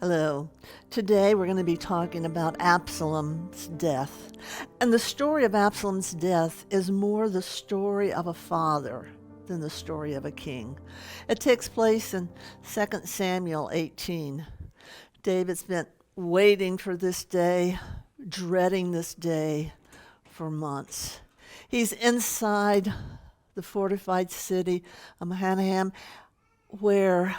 Hello. Today we're going to be talking about Absalom's death. And the story of Absalom's death is more the story of a father than the story of a king. It takes place in 2 Samuel 18. David's been waiting for this day, dreading this day for months. He's inside the fortified city of Mahanaim where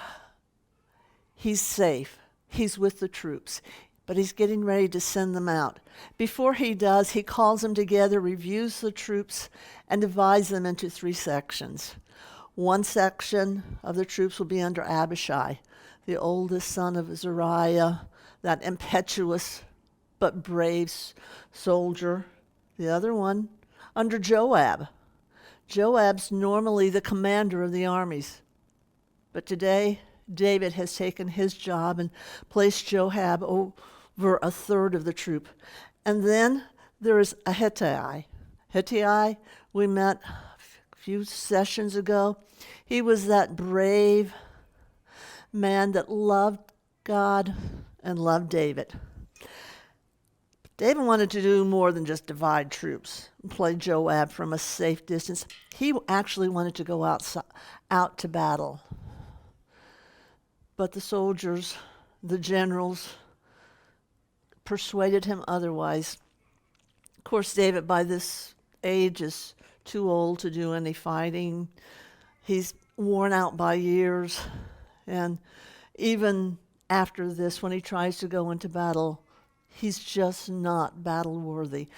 he's safe. He's with the troops, but he's getting ready to send them out. Before he does, he calls them together, reviews the troops, and divides them into 3 sections. One section of the troops will be under Abishai, the oldest son of Zeruiah, that impetuous but brave soldier. The other one under Joab. Joab's normally the commander of the armies, but today David has taken his job and placed Joab over a third of the troop. And then there is Ahittai. Ahittai, we met a few sessions ago. He was that brave man that loved God and loved David. David wanted to do more than just divide troops and play Joab from a safe distance. He actually wanted to go out to battle. But the soldiers, the generals, persuaded him otherwise. Of course, David, by this age, is too old to do any fighting. He's worn out by years. And even after this, when he tries to go into battle, he's just not battle-worthy.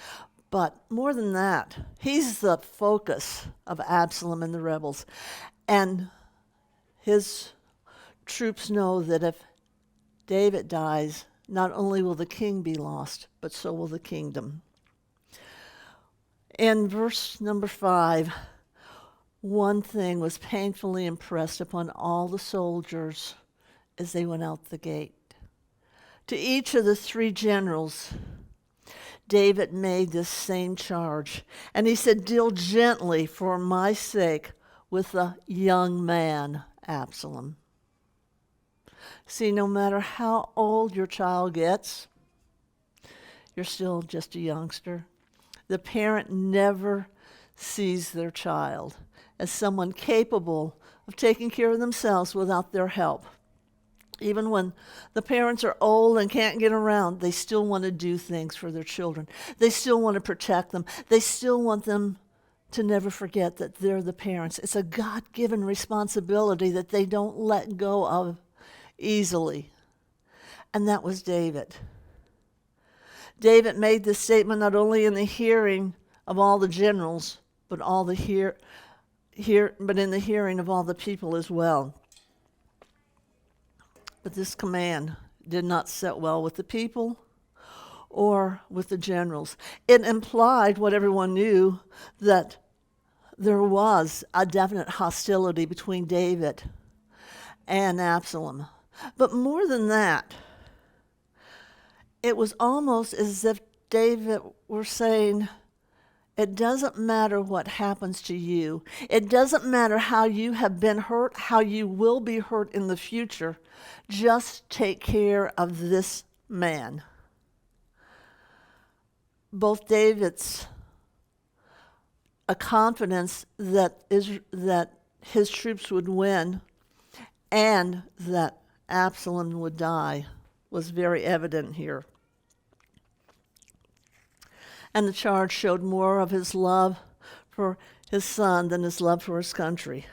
But more than that, he's the focus of Absalom and the rebels. And his troops know that if David dies, not only will the king be lost, but so will the kingdom. In verse number 5, one thing was painfully impressed upon all the soldiers as they went out the gate. To each of the 3 generals, David made this same charge, and he said, "Deal gently for my sake with the young man, Absalom." See, no matter how old your child gets, you're still just a youngster. The parent never sees their child as someone capable of taking care of themselves without their help. Even when the parents are old and can't get around, they still want to do things for their children. They still want to protect them. They still want them to never forget that they're the parents. It's a God-given responsibility that they don't let go of easily. And that was David. David made this statement not only in the hearing of all the generals, but but in the hearing of all the people as well. But this command did not sit well with the people or with the generals. It implied what everyone knew, that there was a definite hostility between David and Absalom. But more than that, it was almost as if David were saying, it doesn't matter what happens to you. It doesn't matter how you have been hurt, how you will be hurt in the future. Just take care of this man. Both David's a confidence that his troops would win and that Absalom would die was very evident here. And the charge showed more of his love for his son than his love for his country.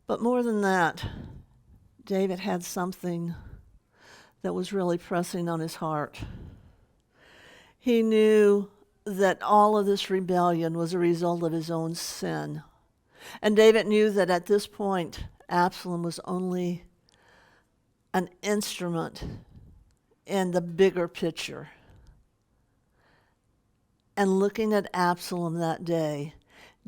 But more than that, David had something that was really pressing on his heart. He knew that all of this rebellion was a result of his own sin. And David knew that at this point, Absalom was only an instrument in the bigger picture. And looking at Absalom that day,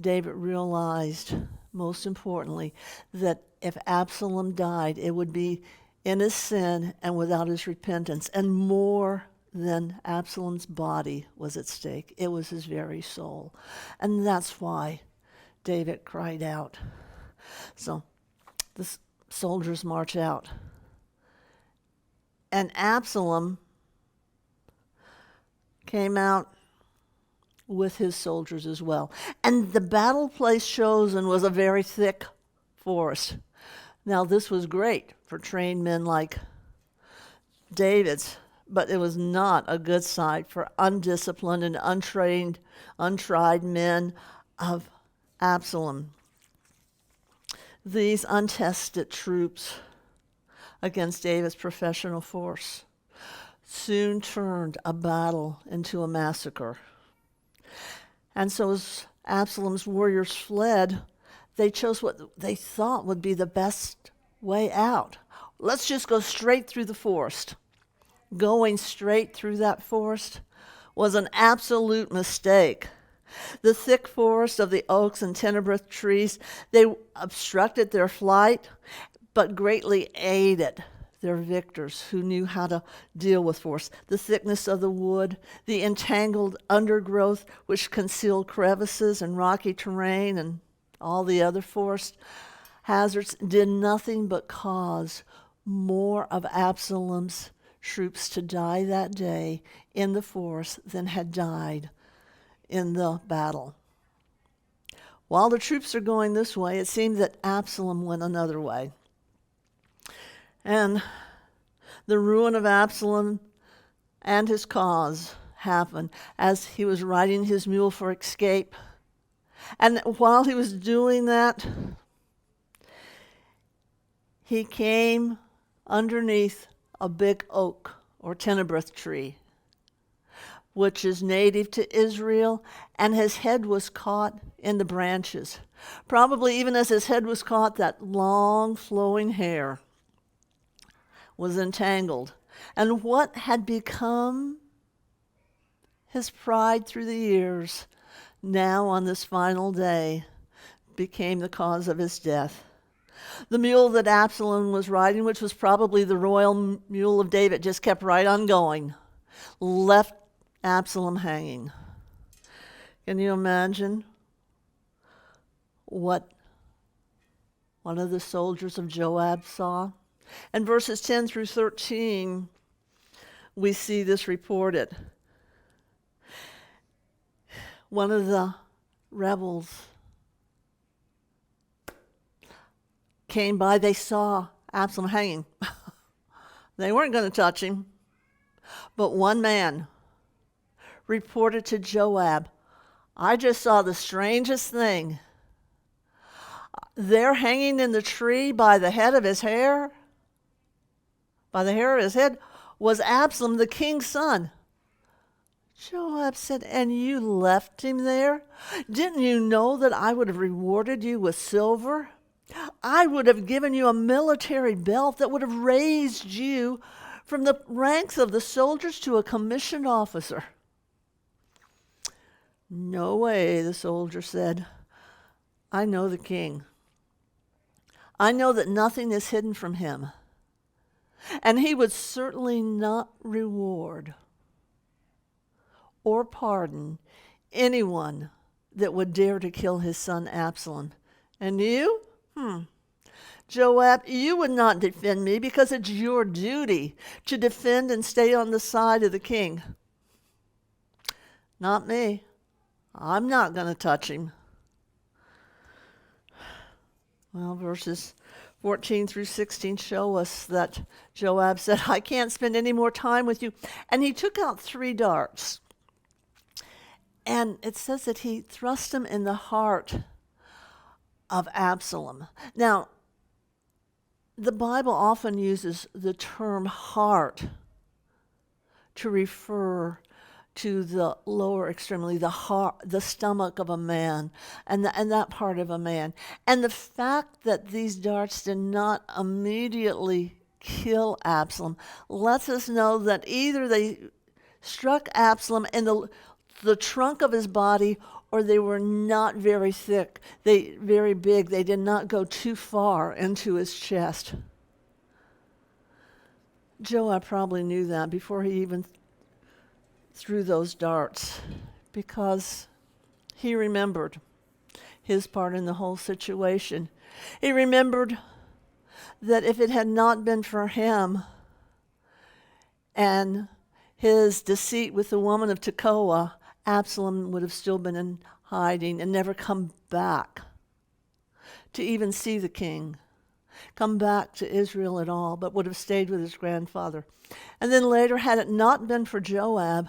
David realized, most importantly, that if Absalom died, it would be in his sin and without his repentance. And more than Absalom's body was at stake, it was his very soul. And that's why David cried out. So the soldiers march out. And Absalom came out with his soldiers as well. And the battle place chosen was a very thick forest. Now, this was great for trained men like David's, but it was not a good sight for undisciplined and untrained, untried men of Absalom. These untested troops against David's professional force soon turned a battle into a massacre. And so as Absalom's warriors fled, they chose what they thought would be the best way out. Let's just go straight through the forest. Going straight through that forest was an absolute mistake. The thick forest of the oaks and tenebrous trees, they obstructed their flight, but greatly aided their victors who knew how to deal with force. The thickness of the wood, the entangled undergrowth which concealed crevices and rocky terrain, and all the other forest hazards did nothing but cause more of Absalom's troops to die that day in the forest than had died in the battle. While the troops are going this way, it seemed that Absalom went another way. And the ruin of Absalom and his cause happened as he was riding his mule for escape. And while he was doing that, he came underneath a big oak or tenebrous tree, which is native to Israel, and his head was caught in the branches. Probably even as his head was caught, that long flowing hair was entangled. And what had become his pride through the years, now on this final day, became the cause of his death. The mule that Absalom was riding, which was probably the royal mule of David, just kept right on going, left Absalom hanging. Can you imagine what one of the soldiers of Joab saw? In verses 10 through 13, we see this reported. One of the rebels came by. They saw Absalom hanging. They weren't going to touch him. But one man reported to Joab, I just saw the strangest thing. There hanging in the tree by the head of his hair, by the hair of his head, was Absalom, the king's son. Joab said, and you left him there? Didn't you know that I would have rewarded you with silver? I would have given you a military belt that would have raised you from the ranks of the soldiers to a commissioned officer. No way, the soldier said. I know the king. I know that nothing is hidden from him. And he would certainly not reward or pardon anyone that would dare to kill his son Absalom. And you? Joab, you would not defend me because it's your duty to defend and stay on the side of the king. Not me. I'm not going to touch him. Well, verses 14 through 16 show us that Joab said, I can't spend any more time with you. And he took out 3 darts. And it says that he thrust them in the heart of Absalom. Now, the Bible often uses the term heart to refer to the lower extremity, the heart, the stomach of a man, and that part of a man. And the fact that these darts did not immediately kill Absalom lets us know that either they struck Absalom in the trunk of his body, or they were not very thick, very big. They did not go too far into his chest. Joab probably knew that before he even threw those darts, because he remembered his part in the whole situation. He remembered that if it had not been for him, and his deceit with the woman of Tekoa, Absalom would have still been in hiding and never come back to even see the king, come back to Israel at all, but would have stayed with his grandfather. And then later, had it not been for Joab,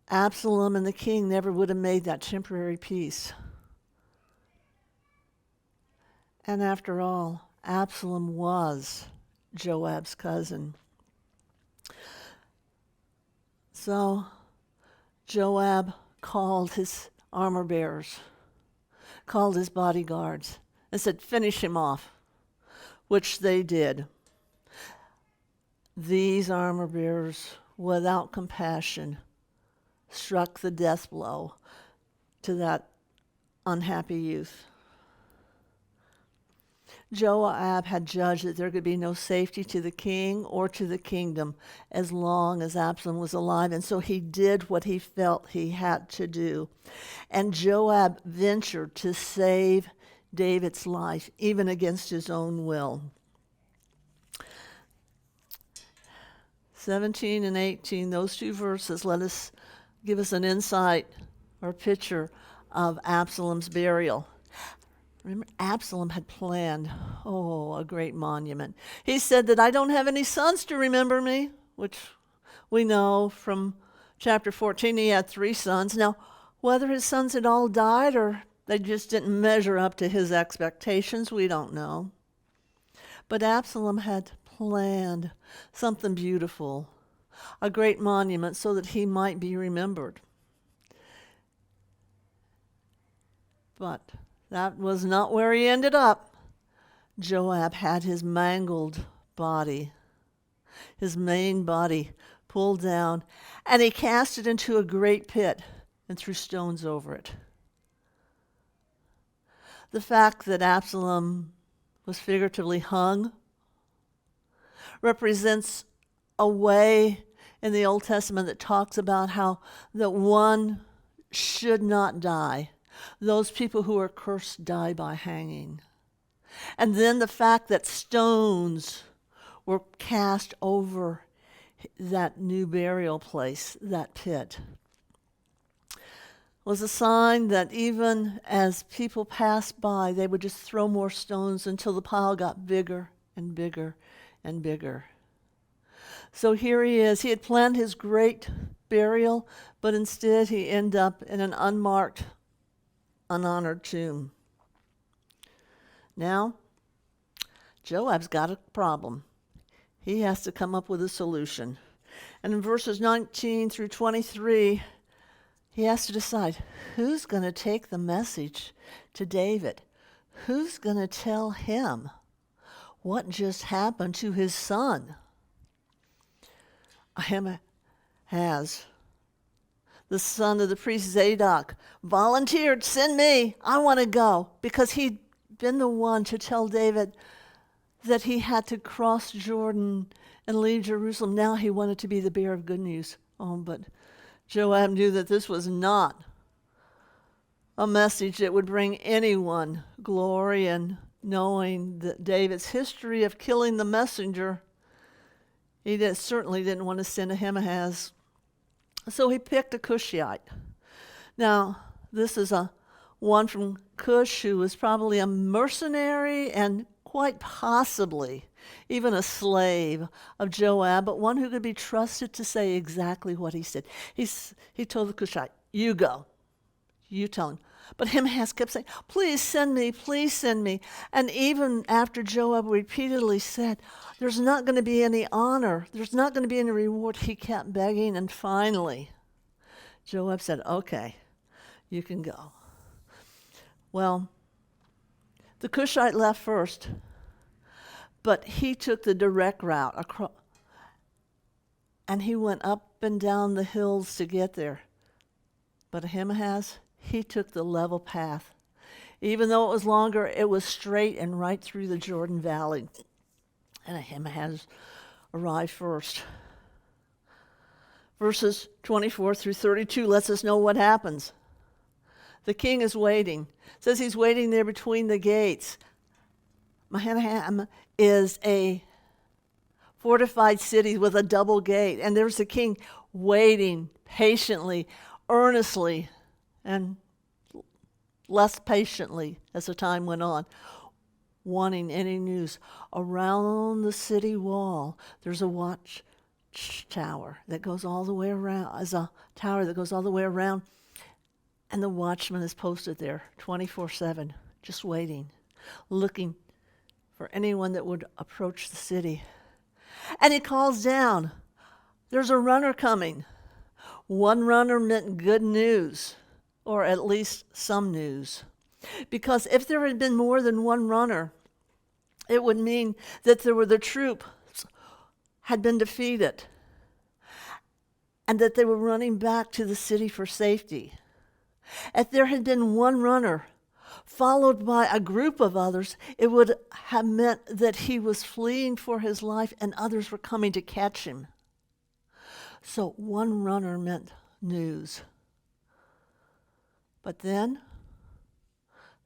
Absalom and the king never would have made that temporary peace. And after all, Absalom was Joab's cousin. So Joab called his armor bearers, called his bodyguards, and said, "Finish him off," which they did. These armor bearers, without compassion, struck the death blow to that unhappy youth. Joab had judged that there could be no safety to the king or to the kingdom as long as Absalom was alive, and so he did what he felt he had to do. And Joab ventured to save David's life, even against his own will. 17 and 18, those two verses give us an insight or picture of Absalom's burial. Remember, Absalom had planned, a great monument. He said that I don't have any sons to remember me, which we know from chapter 14 he had 3 sons. Now, whether his sons had all died or they just didn't measure up to his expectations, we don't know. But Absalom had planned something beautiful, a great monument so that he might be remembered. But that was not where he ended up. Joab had his mangled body, his main body, pulled down, and he cast it into a great pit and threw stones over it. The fact that Absalom was figuratively hung represents a way in the Old Testament that talks about how that one should not die. Those people who are cursed die by hanging. And then the fact that stones were cast over that new burial place, that pit, was a sign that even as people passed by, they would just throw more stones until the pile got bigger and bigger and bigger. So here he is. He had planned his great burial, but instead he ended up in an unmarked, unhonored tomb. Now, Joab's got a problem. He has to come up with a solution. And in verses 19 through 23, he has to decide who's going to take the message to David. Who's going to tell him what just happened to his son? Ahimahaz, the son of the priest Zadok, volunteered, "Send me, I want to go," because he'd been the one to tell David that he had to cross Jordan and leave Jerusalem. Now he wanted to be the bearer of good news. But Joab knew that this was not a message that would bring anyone glory, and knowing that David's history of killing the messenger, he certainly didn't want to send Ahimahaz. So he picked a Cushite. Now, this is one from Cush who was probably a mercenary and quite possibly even a slave of Joab, but one who could be trusted to say exactly what he said. He told the Cushite, "You go. You tell him." But Ahimahaz kept saying, "Please send me, please send me." And even after Joab repeatedly said, "There's not going to be any honor, there's not going to be any reward," he kept begging, and finally, Joab said, "Okay, you can go." Well, the Cushite left first, but he took the direct route across, and he went up and down the hills to get there. But Ahimahaz, he took the level path. Even though it was longer, it was straight and right through the Jordan Valley. And Ahimahaz arrived first. Verses 24 through 32 lets us know what happens. The king is waiting. It says he's waiting there between the gates. Mahanaim is a fortified city with a double gate. And there's the king waiting patiently, earnestly, and less patiently as the time went on, wanting any news. Around the city wall, there's a watchtower that goes all the way around, as a tower that goes all the way around, and the watchman is posted there 24/7, just waiting, looking for anyone that would approach the city. And he calls down, there's a runner coming. One runner meant good news, or at least some news. Because if there had been more than one runner, it would mean that the troops had been defeated and that they were running back to the city for safety. If there had been one runner followed by a group of others, it would have meant that he was fleeing for his life and others were coming to catch him. So one runner meant news. But then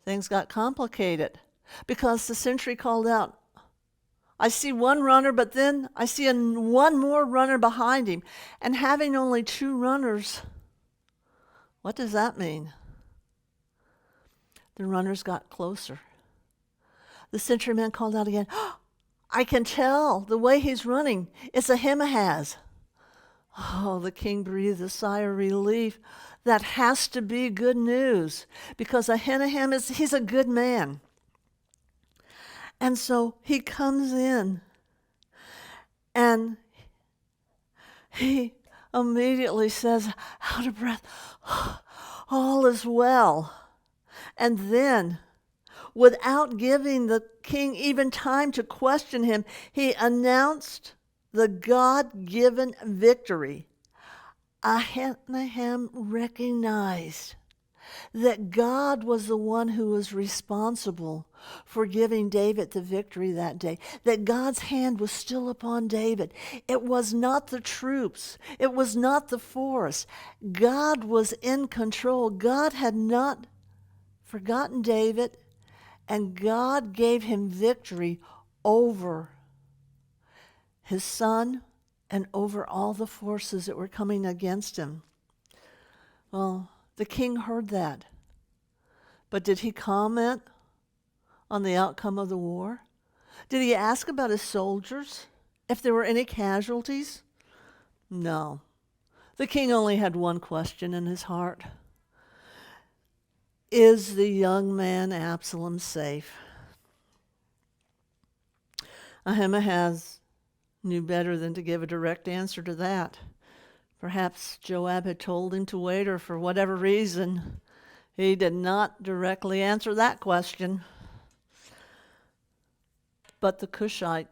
things got complicated because the sentry called out, I see one runner, but then I see one more runner behind him. And having only two runners, what does that mean? The runners got closer. The sentryman called out again, I can tell the way he's running. It's Ahimahaz. Oh, the king breathed a sigh of relief. That has to be good news because Ahimahaz, he's a good man. And so he comes in and he immediately says, out of breath, all is well. And then, without giving the king even time to question him, he announced the God-given victory. Ahinoam recognized that God was the one who was responsible for giving David the victory that day, that God's hand was still upon David. It was not the troops. It was not the force. God was in control. God had not forgotten David, and God gave him victory over his son and over all the forces that were coming against him. Well, the king heard that. But did he comment on the outcome of the war? Did he ask about his soldiers, if there were any casualties? No. The king only had one question in his heart. Is the young man Absalom safe? Ahimahaz knew better than to give a direct answer to that. Perhaps Joab had told him to wait, or for whatever reason, he did not directly answer that question. But the Cushite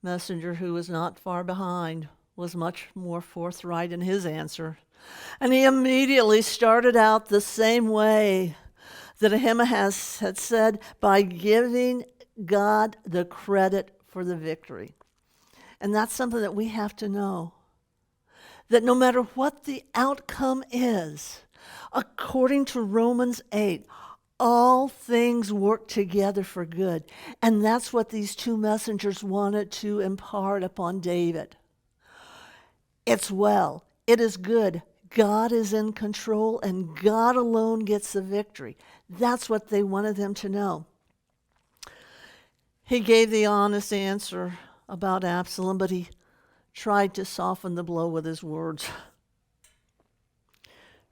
messenger, who was not far behind, was much more forthright in his answer. And he immediately started out the same way that Ahimahaz had said, by giving God the credit for the victory. And that's something that we have to know. That no matter what the outcome is, according to Romans 8, all things work together for good. And that's what these two messengers wanted to impart upon David. It's well. It is good. God is in control, and God alone gets the victory. That's what they wanted them to know. He gave the honest answer about Absalom, but he tried to soften the blow with his words.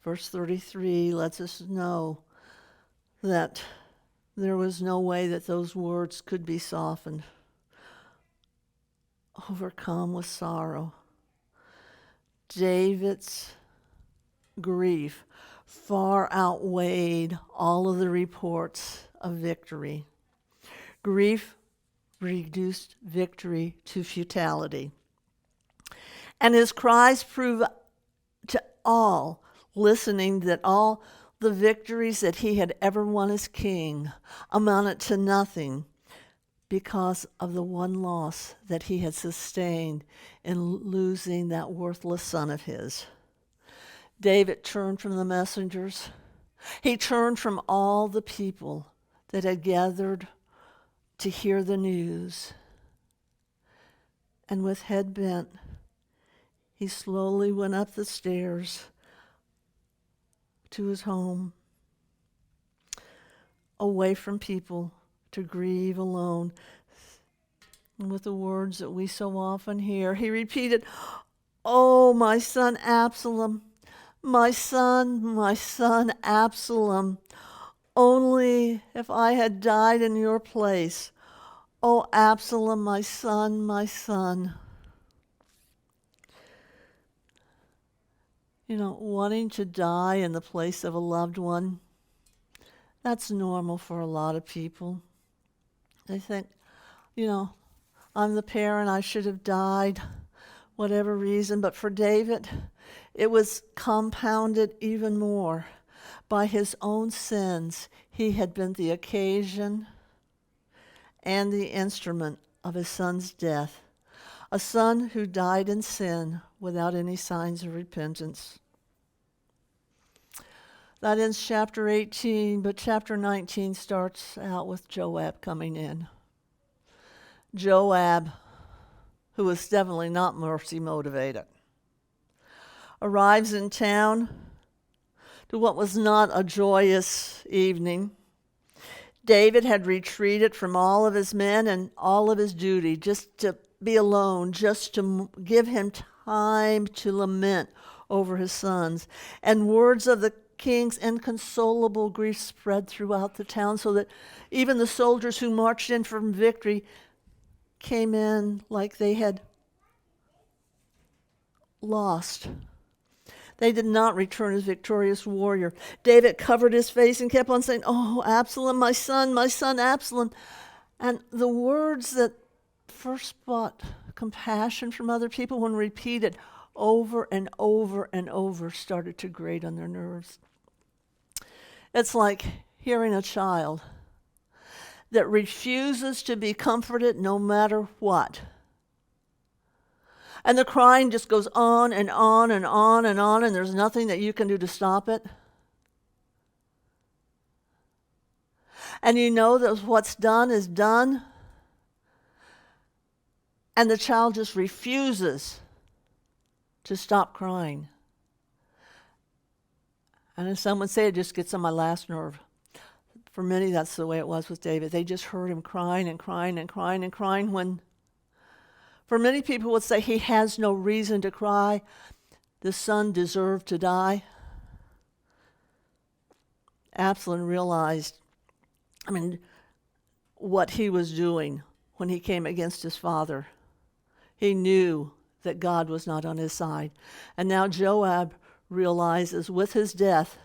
Verse 33 lets us know that there was no way that those words could be softened. Overcome with sorrow. David's grief far outweighed all of the reports of victory. Grief reduced victory to futility. And his cries prove to all listening that all the victories that he had ever won as king amounted to nothing because of the one loss that he had sustained in losing that worthless son of his. David turned from the messengers. He turned from all the people that had gathered to hear the news. And with head bent, he slowly went up the stairs to his home, away from people, to grieve alone. And with the words that we so often hear, he repeated, "Oh, my son Absalom, my son Absalom, only if I had died in your place. Oh, Absalom, my son, my son." Wanting to die in the place of a loved one, that's normal for a lot of people. They think, I'm the parent, I should have died, whatever reason. But for David, it was compounded even more by his own sins. He had been the occasion and the instrument of his son's death, a son who died in sin without any signs of repentance. That ends chapter 18, but chapter 19 starts out with Joab coming in. Joab, who was definitely not mercy motivated, arrives in town to what was not a joyous evening. David had retreated from all of his men and all of his duty just to be alone, just to give him time to lament over his sons. And words of the king's inconsolable grief spread throughout the town, so that even the soldiers who marched in from victory came in like they had lost. They did not return as victorious warrior. David covered his face and kept on saying, "Oh, Absalom, my son, Absalom." And the words that first brought compassion from other people, when repeated over and over and over, started to grate on their nerves. It's like hearing a child that refuses to be comforted no matter what. And the crying just goes on and on and on and on, and there's nothing that you can do to stop it. And you know that what's done is done, and the child just refuses to stop crying. And as some would say, it just gets on my last nerve. For many, that's the way it was with David. They just heard him crying and crying and crying and crying, when for many people would say he has no reason to cry. The son deserved to die. Absalom realized, what he was doing when he came against his father. He knew that God was not on his side. And now Joab realizes with his death,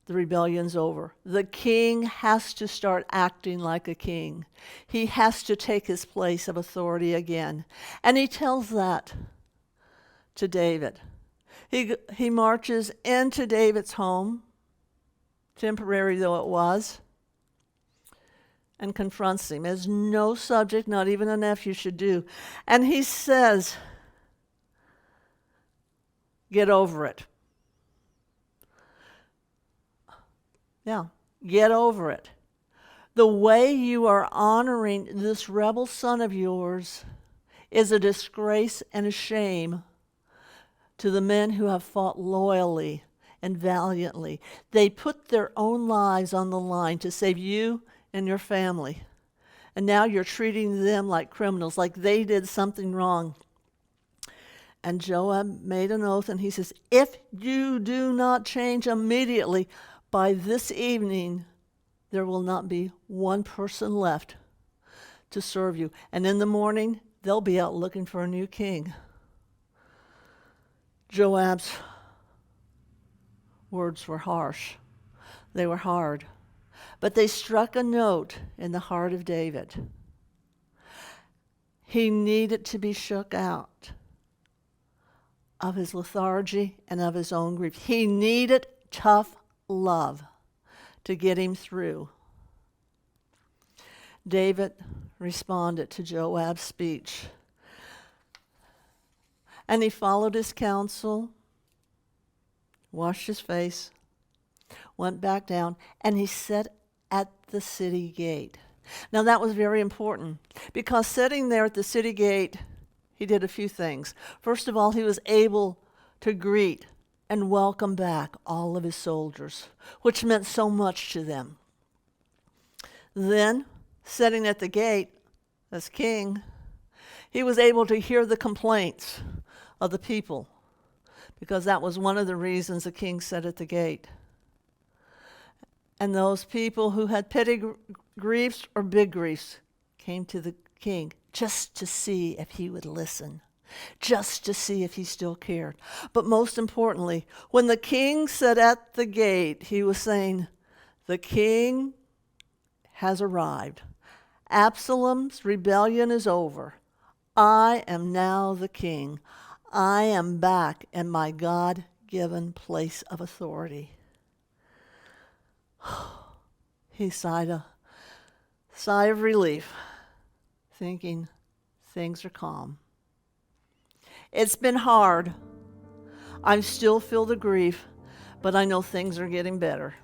the rebellion's over. The king has to start acting like a king. He has to take his place of authority again. And he tells that to David. He marches into David's home, temporary though it was, and confronts him, as no subject, not even a nephew, should do. And he says, "Get over it." Yeah, get over it. The way you are honoring this rebel son of yours is a disgrace and a shame to the men who have fought loyally and valiantly. They put their own lives on the line to save you and your family. And now you're treating them like criminals, like they did something wrong. And Joab made an oath, and he says, "If you do not change immediately, by this evening, there will not be one person left to serve you. And in the morning, they'll be out looking for a new king." Joab's words were harsh. They were hard. But they struck a note in the heart of David. He needed to be shook out of his lethargy and of his own grief. He needed tough love to get him through. David responded to Joab's speech, and he followed his counsel, washed his face, went back down, and he sat at the city gate. Now that was very important because sitting there at the city gate, he did a few things. First of all, he was able to greet and welcome back all of his soldiers, which meant so much to them. Then, sitting at the gate as king, he was able to hear the complaints of the people, because that was one of the reasons the king sat at the gate. And those people who had petty griefs or big griefs came to the king just to see if he would listen, just to see if he still cared. But most importantly, when the king sat at the gate, he was saying, the king has arrived. Absalom's rebellion is over. I am now the king. I am back in my God-given place of authority. He sighed a sigh of relief, thinking things are calm. It's been hard. I still feel the grief, but I know things are getting better.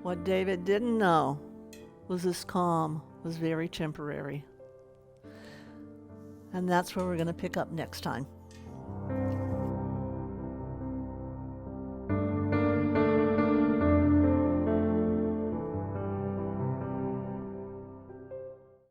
What David didn't know was this calm was very temporary. And that's where we're going to pick up next time.